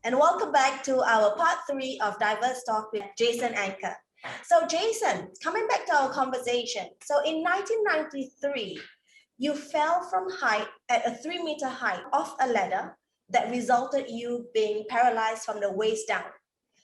and welcome back to our part 3 of Diverse Talk with Jason Anker. So Jason, coming back to our conversation. So in 1993, you fell from height at a 3-meter height off a ladder that resulted you being paralyzed from the waist down.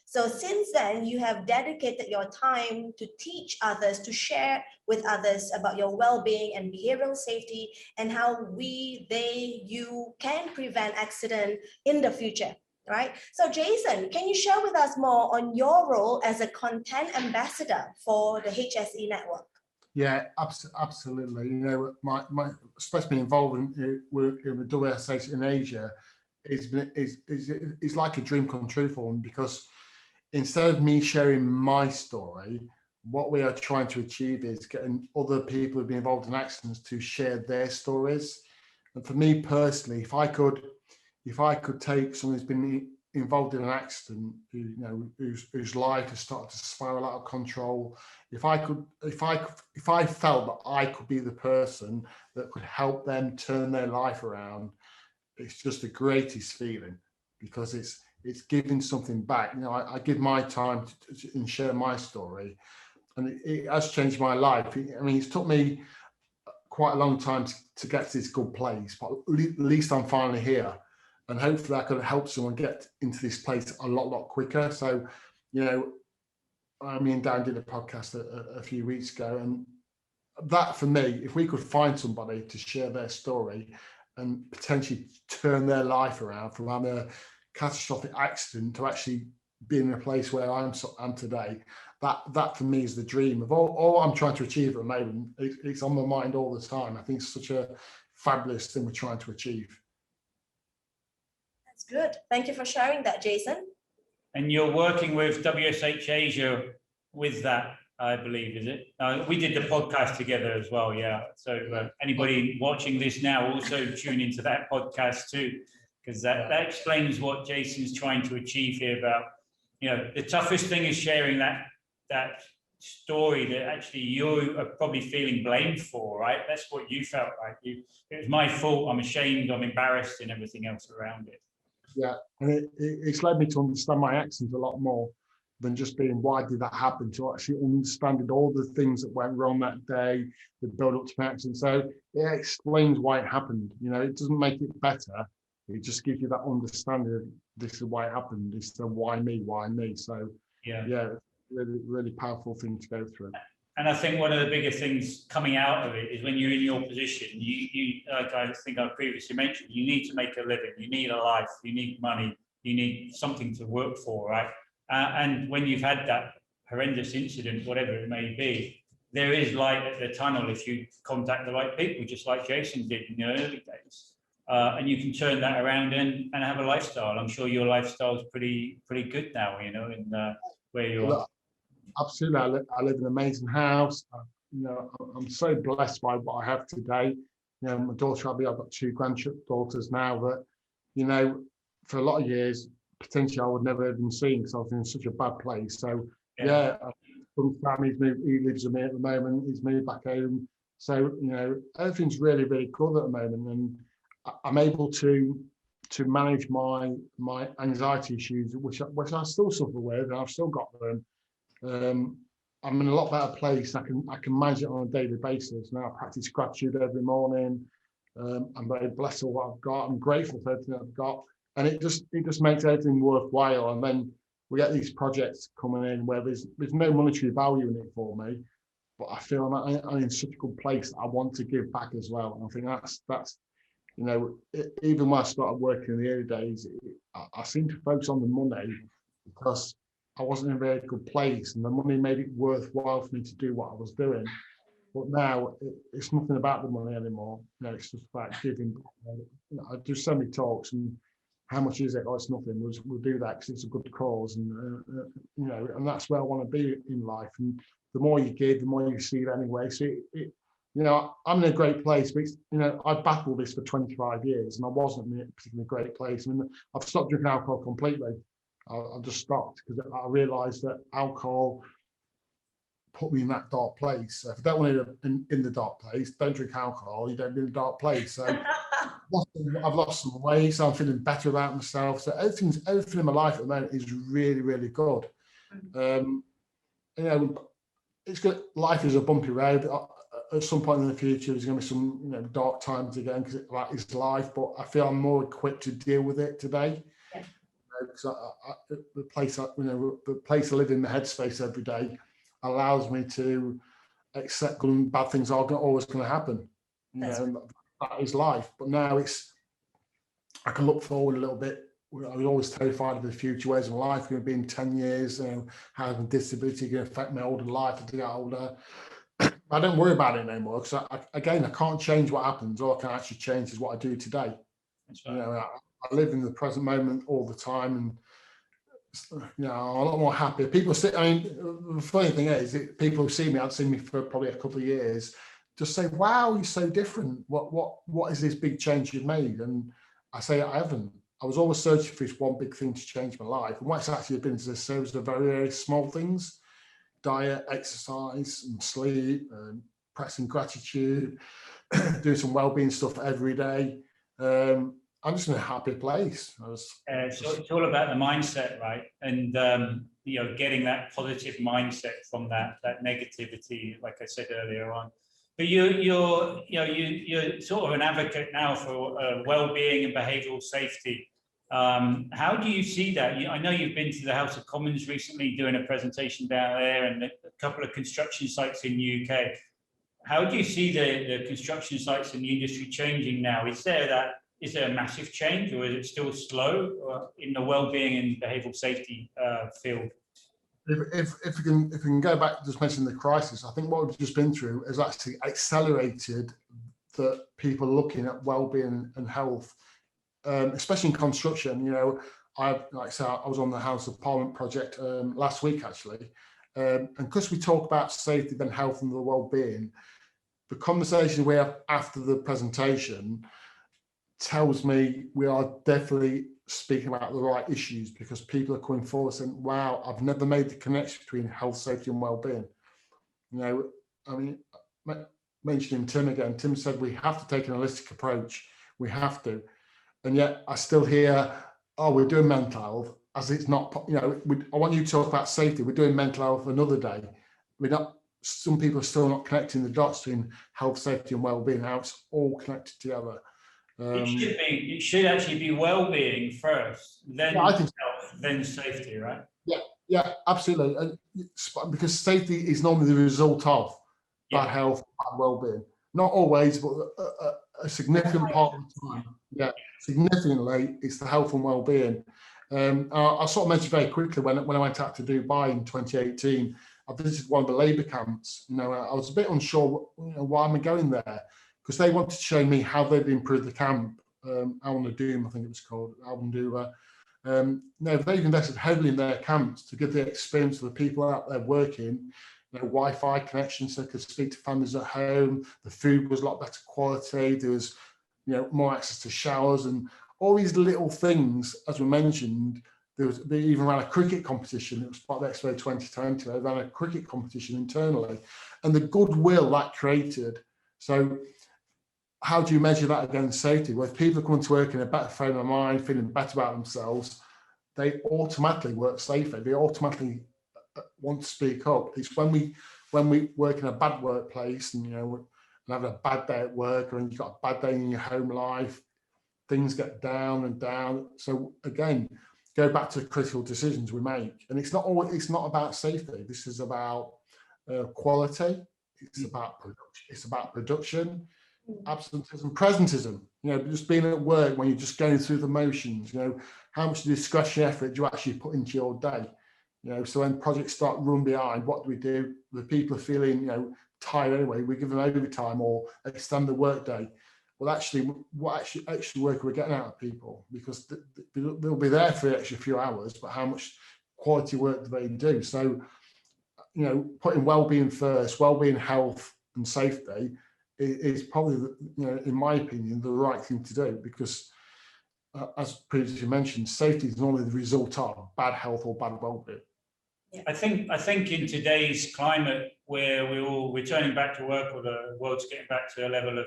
So since then, you have dedicated your time to teach others, to share with others about your well-being and behavioral safety and how you can prevent accident in the future, right? So Jason, can you share with us more on your role as a content ambassador for the HSE Network? Yeah, absolutely. You know, my especially involved in the WSHAsia in Asia is like a dream come true for me, because instead of me sharing my story, what we are trying to achieve is getting other people who've been involved in accidents to share their stories. And for me personally, if I could take someone who's been involved in an accident, whose life has started to spiral out of control, if I felt that I could be the person that could help them turn their life around, it's just the greatest feeling, because it's giving something back. You know, I give my time and share my story, and it has changed my life. I mean, it's took me quite a long time to get to this good place, but at least I'm finally here, and hopefully I could help someone get into this place a lot quicker. So, you know, me and Dan did a podcast a few weeks ago, and that for me, if we could find somebody to share their story and potentially turn their life around from having a catastrophic accident to actually being in a place where I'm today, that for me is the dream of all I'm trying to achieve at the moment. It's on my mind all the time. I think it's such a fabulous thing we're trying to achieve. That's good. Thank you for sharing that, Jason. And you're working with WSHAsia with that, I believe, is it? We did the podcast together as well, yeah. So anybody watching this now, also tune into that podcast too, because that explains what Jason's trying to achieve here about, you know, the toughest thing is sharing that story that actually you are probably feeling blamed for, right? That's what you felt like. It was my fault, I'm ashamed, I'm embarrassed, and everything else around it. Yeah, and it's led me to understand my actions a lot more than just being, why did that happen, to actually understanding all the things that went wrong that day, the build up to my accident. So it explains why it happened. You know, it doesn't make it better. It just gives you that understanding of this is why it happened. This is the why me. So yeah, really powerful thing to go through. And I think one of the bigger things coming out of it is when you're in your position, you like I think I previously mentioned, you need to make a living, you need a life, you need money, you need something to work for, right? And when you've had that horrendous incident, whatever it may be, there is light at the tunnel if you contact the right people, just like Jason did in the early days. And you can turn that around and have a lifestyle. I'm sure your lifestyle is pretty good now, you know, in where you are. Absolutely, I live in an amazing house. You know, I'm so blessed by what I have today. You know, my daughter, I've got 2 granddaughters now that, you know, for a lot of years, potentially I would never even seen, because I was in such a bad place. So yeah, some family's moved. He lives with me at the moment. He's moved back home. So, you know, everything's really good at the moment, and I'm able to manage my anxiety issues, which I still suffer with, and I've still got them. I'm in a lot better place. I can manage it on a daily basis. Now I practice gratitude every morning. I'm very blessed with what I've got. I'm grateful for everything I've got, and it just makes everything worthwhile. And then we get these projects coming in where there's no monetary value in it for me, but I feel I'm in such a good place that I want to give back as well. And I think that's you know, even when I started working in the early days, I seemed to focus on the money because I wasn't in a very good place, and the money made it worthwhile for me to do what I was doing. But now it's nothing about the money anymore. You know, it's just about giving. You know, I do so many talks, and how much is it? Oh, it's nothing. We'll do that because it's a good cause, and you know, and that's where I want to be in life. And the more you give, the more you receive anyway. So you know, I'm in a great place, but you know, I've battled this for 25 years, and I wasn't in a particularly great place. I mean, I've stopped drinking alcohol completely. I just stopped because I realised that alcohol put me in that dark place. So if I don't want to in the dark place, don't drink alcohol. You don't be in a dark place. So I've lost some weight, so I'm feeling better about myself. So everything in my life at the moment is really, really good. You know, it's good. Life is a bumpy road. At some point in the future, there's going to be some, you know, dark times again, because that is life. But I feel I'm more equipped to deal with it today. Yeah. Because the place I live in, the headspace every day, allows me to accept good and bad things are always going to happen. You know, that is life. But now I can look forward a little bit. I was always terrified of the future. Where's my life going to be in 10 years? How's my disability going to affect my older life as I get older? I don't worry about it anymore, because I can't change what happens. All I can actually change is what I do today. That's right. You know, I live in the present moment all the time, and you know, I'm a lot more happy. People say, I mean, the funny thing is, people who see me, I'd seen me for probably a couple of years, just say, "Wow, you're so different. What is this big change you've made?" And I say, I haven't. I was always searching for this one big thing to change my life, and what it's actually been is a series of very, very small things: diet, exercise, and sleep, and practicing gratitude, doing some well-being stuff every day. I'm just in a happy place. So it's all about the mindset, right? And you know, getting that positive mindset from that negativity, like I said earlier on. But you're sort of an advocate now for well-being and behavioural safety. How do you see that? I know you've been to the House of Commons recently doing a presentation down there, and a couple of construction sites in the UK. How do you see the construction sites in the industry changing now? Is there a massive change, or is it still slow in the well-being and behavioural safety field? If we can go back, just mention the crisis, I think what we've just been through has actually accelerated the people looking at well-being and health, especially in construction. You know, like I said, I was on the House of Parliament project last week actually, and because we talk about safety, then health and the well-being, the conversation we have after the presentation tells me we are definitely speaking about the right issues, because people are coming forward saying, wow, I've never made the connection between health, safety and well-being. You know, I mean, mentioning Tim again, Tim said we have to take an holistic approach. We have to. And yet I still hear, oh, we're doing mental health, as it's not, you know, I want you to talk about safety. We're doing mental health another day. We're not, some people are still not connecting the dots between health, safety and well-being, how it's all connected together. It should actually be well-being first, then health, then safety, right? Yeah, absolutely. And because safety is normally the result of bad health, bad well-being. Not always, but a significant part of the time. Yeah, significantly, it's the health and well-being. I'll sort of mention very quickly, when I went out to Dubai in 2018, I visited one of the Labour camps. You know, I was a bit unsure, you know, why am I going there? Because they wanted to show me how they'd improved the camp. Al Nadoom, I think it was called, Al Nadoom. No, they've invested heavily in their camps to give the experience of the people out there working, you know, Wi-Fi connections so they could speak to families at home. The food was a lot better quality. There was, you know, more access to showers and all these little things, as we mentioned. They even ran a cricket competition. It was part of Expo 2020. They ran a cricket competition internally, and the goodwill that created. So how do you measure that against safety? Well, if people come to work in a better frame of mind, feeling better about themselves, they automatically work safer. They automatically want to speak up. It's when we work in a bad workplace, and you know, and having a bad day at work, or you've got a bad day in your home life, things get down and down. So again, go back to the critical decisions we make, and it's not about safety. This is about quality. It's about production. It's about production. Absenteeism, presentism, you know, just being at work when you're just going through the motions, you know, how much discretionary effort do you actually put into your day? You know, so when projects start run behind, what do? The people are feeling, you know, tired anyway, we give them overtime or extend the work day. Well, actually, what extra work are we getting out of people? Because they'll be there for the extra few hours, but how much quality work do they do? So, you know, putting well-being first, well-being, health and safety is probably, you know, in my opinion, the right thing to do, because as previously mentioned, safety is normally the result of bad health or bad well-being. I think in today's climate, where we're all returning back to work, or the world's getting back to a level of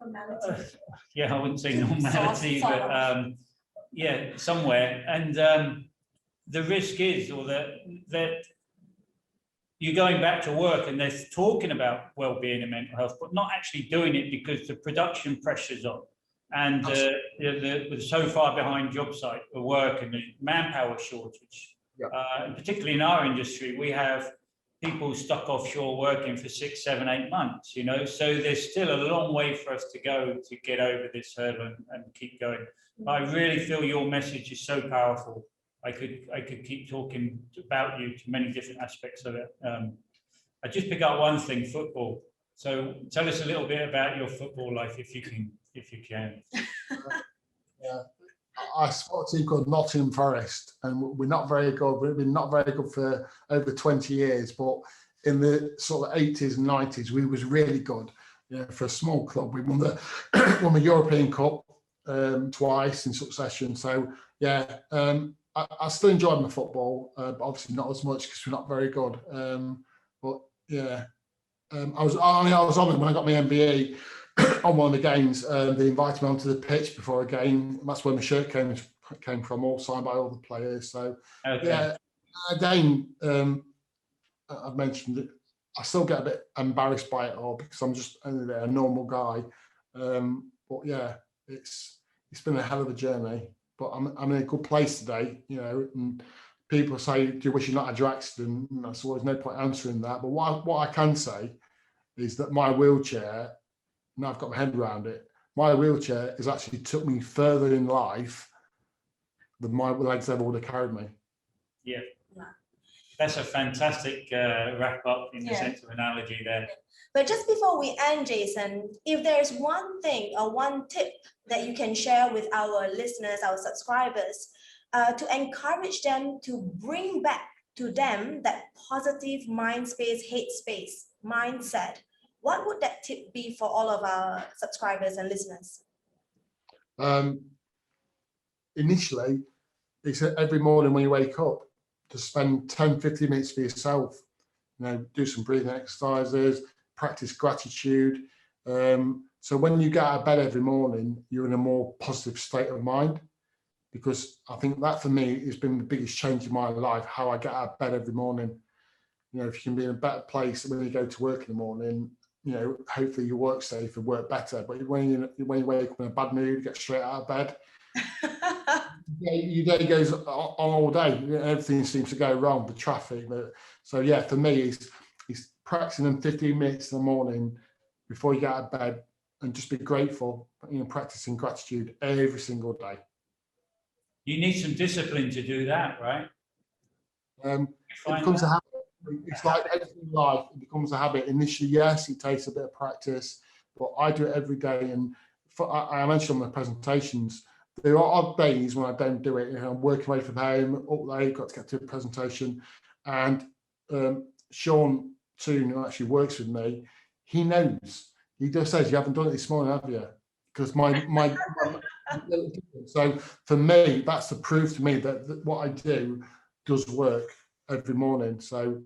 Formality. Yeah, I wouldn't say normality, Sort but of. yeah, somewhere. And the risk is, or that you're going back to work and they're talking about well-being and mental health, but not actually doing it because the production pressure's on. And we're so far behind job site for work and the manpower shortage. Yeah. And particularly in our industry, we have people stuck offshore working for 6, 7, 8 months, you know, so there's still a long way for us to go to get over this hurdle and keep going. But I really feel your message is so powerful. I could keep talking about you to many different aspects of it. I just pick up one thing, football. So tell us a little bit about your football life, if you can. Yeah. I support a team called Nottingham Forest, and we're not very good. We've been not very good for over 20 years, but in the sort of 80s and 90s, we was really good. Yeah, for a small club, we won the won the European Cup twice in succession. So yeah, I still enjoy my football, but obviously not as much because we're not very good. But yeah, I was on it when I got my MBE. On one of the games, they invited me onto the pitch before a game. That's where my shirt came from, all signed by all the players. So, okay. Yeah, again, I've mentioned it. I still get a bit embarrassed by it all because I'm just a normal guy. But yeah, it's been a hell of a journey. But I'm in a good place today, you know. And people say, "Do you wish you not had your accident?" And that's always no point answering that. But what I can say is that my wheelchair. Now I've got my head around it. My wheelchair has actually took me further in life than my legs ever would have carried me. Yeah. That's a fantastic wrap up in the sense of analogy there. But just before we end, Jason, if there's one thing or one tip that you can share with our listeners, our subscribers, to encourage them to bring back to them that positive mind space, hate space mindset, what would that tip be for all of our subscribers and listeners? Initially, it's every morning when you wake up, to spend 10, 15 minutes for yourself. You know, do some breathing exercises, practice gratitude. So when you get out of bed every morning, you're in a more positive state of mind. Because I think that for me has been the biggest change in my life, how I get out of bed every morning. You know, if you can be in a better place when you go to work in the morning, you know, hopefully you work safe and work better. But when you wake up in a bad mood, you get straight out of bed. Your day goes on all day. Everything seems to go wrong, the traffic. So yeah, for me, it's practicing them 15 minutes in the morning before you get out of bed, and just be grateful. You know, practicing gratitude every single day. You need some discipline to do that, right? It becomes a habit. It's like everything in life, it becomes a habit. Initially, yes, it takes a bit of practice, but I do it every day. And I mentioned on my presentations, there are odd days when I don't do it. You know, I'm working away from home, up late, got to get to a presentation. And Sean Toon, who actually works with me, he knows. He just says, "You haven't done it this morning, have you?" Because my so for me, that's the proof to me that what I do does work every morning. So,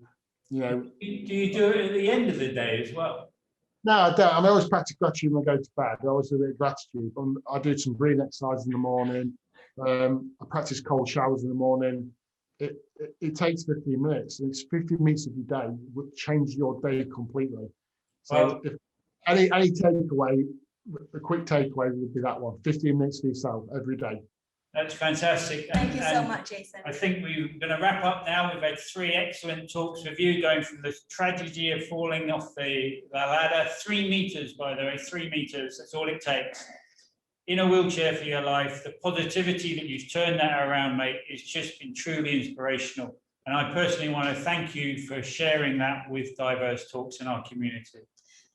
you know. Do you do it at the end of the day as well? No, I don't. I always practice gratitude when I go to bed. I always do a bit of gratitude. I do some breathing exercises in the morning. I practice cold showers in the morning. It takes 15 minutes. And it's 15 minutes of your day would change your day completely. So if any takeaway, a quick takeaway would be that one. 15 minutes for yourself every day. That's fantastic. Thank you so much, Jason. I think we're going to wrap up now. We've had 3 excellent talks with you, going from the tragedy of falling off the ladder. 3 meters, by the way, 3 meters. That's all it takes. In a wheelchair for your life. The positivity that you've turned that around, mate, has just been truly inspirational. And I personally want to thank you for sharing that with Diverse Talks in our community.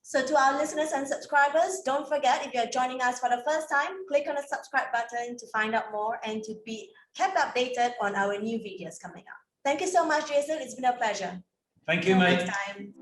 So to our listeners and subscribers, don't forget, if you're joining us for the first time, click on the subscribe button to find out more and to be kept updated on our new videos coming up. Thank you so much, Jason. It's been a pleasure. Thank you, mate. Next time.